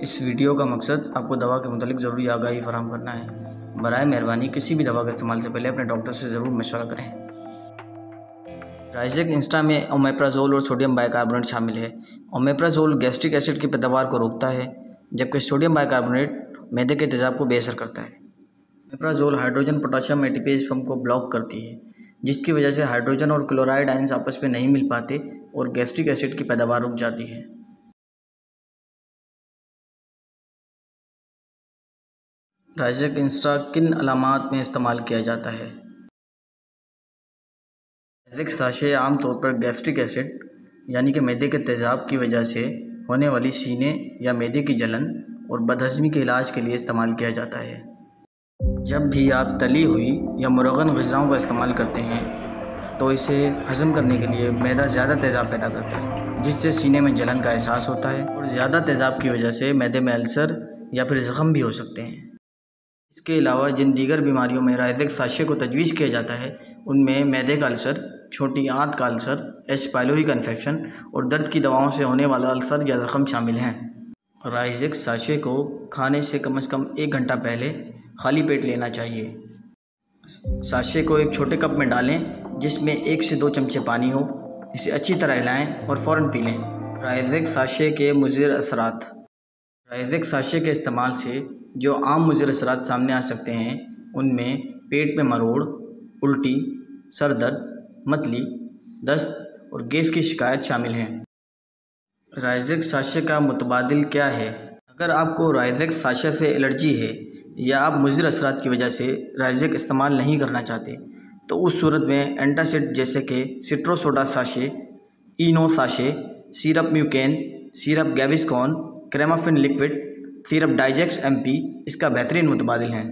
इस वीडियो का मकसद आपको दवा के मुतालिक ज़रूरी आगाही फराहम करना है। बराए मेहरबानी किसी भी दवा के इस्तेमाल से पहले अपने डॉक्टर से ज़रूर मशवरा करें। राइजेक इंस्टा में ओमेप्राजोल और सोडियम बाइकार्बोनेट शामिल है। ओमेप्राजोल गैस्ट्रिक एसिड की पैदावार को रोकता है, जबकि सोडियम बाइकार्बोनेट मैदे के तेजाब को बेअसर करता है। Omeprazole hydrogen potassium ATPase pump को ब्लॉक करती है, जिसकी वजह से हाइड्रोजन और क्लोराइड आयंस आपस में नहीं मिल पाते और गैस्ट्रिक एसिड की पैदावार रुक जाती है। राइजेक इंस्टा किन अलामात में इस्तेमाल किया जाता है? राइजेक साशे आमतौर पर गैस्ट्रिक एसिड यानी कि मैदे के तेजाब की वजह से होने वाली सीने या मैदे की जलन और बदहज़मी के इलाज के लिए इस्तेमाल किया जाता है। जब भी आप तली हुई या मुरगन ग़िज़ाओं का इस्तेमाल करते हैं तो इसे हज़म करने के लिए मैदा ज़्यादा तेज़ाब पैदा करता है, जिससे सीने में जलन का एहसास होता है और ज़्यादा तेज़ाब की वजह से मैदे में अल्सर या फिर ज़ख़म भी हो सकते हैं। इसके अलावा जिन दीगर बीमारियों में राइजेक साशे को तजवीज़ किया जाता है उनमें मैदे का अल्सर, छोटी आंत का अल्सर, एच पाइलोरी का इन्फेक्शन और दर्द की दवाओं से होने वाला अल्सर या ज़ख़म शामिल हैं। राइजेक साशे को खाने से कम 1 घंटा पहले खाली पेट लेना चाहिए। साशे को एक छोटे कप में डालें जिसमें 1 से 2 चमचे पानी हो। इसे अच्छी तरह हिलाएं और फ़ौरन पी लें। राइजेक साशे के मुज़िर असरात। राइजेक साशे के इस्तेमाल से जो आम मुज़िर असरात सामने आ सकते हैं उनमें पेट में मरोड़, उल्टी, सर दर्द, मतली, दस्त और गैस की शिकायत शामिल हैं। राइजेक साशे का मुतबादिल क्या है? अगर आपको राइजेक साशे से एलर्जी है या आप मुज़िर असरात की वजह से राइजेक इस्तेमाल नहीं करना चाहते तो उस सूरत में एंटासिड जैसे कि Citrosoda sachet, Eno sachet, syrup Mucaine, syrup Gaviscon, Cremaffin liquid, syrup डाइजेक्स MP इसका बेहतरीन मुतबादिल हैं।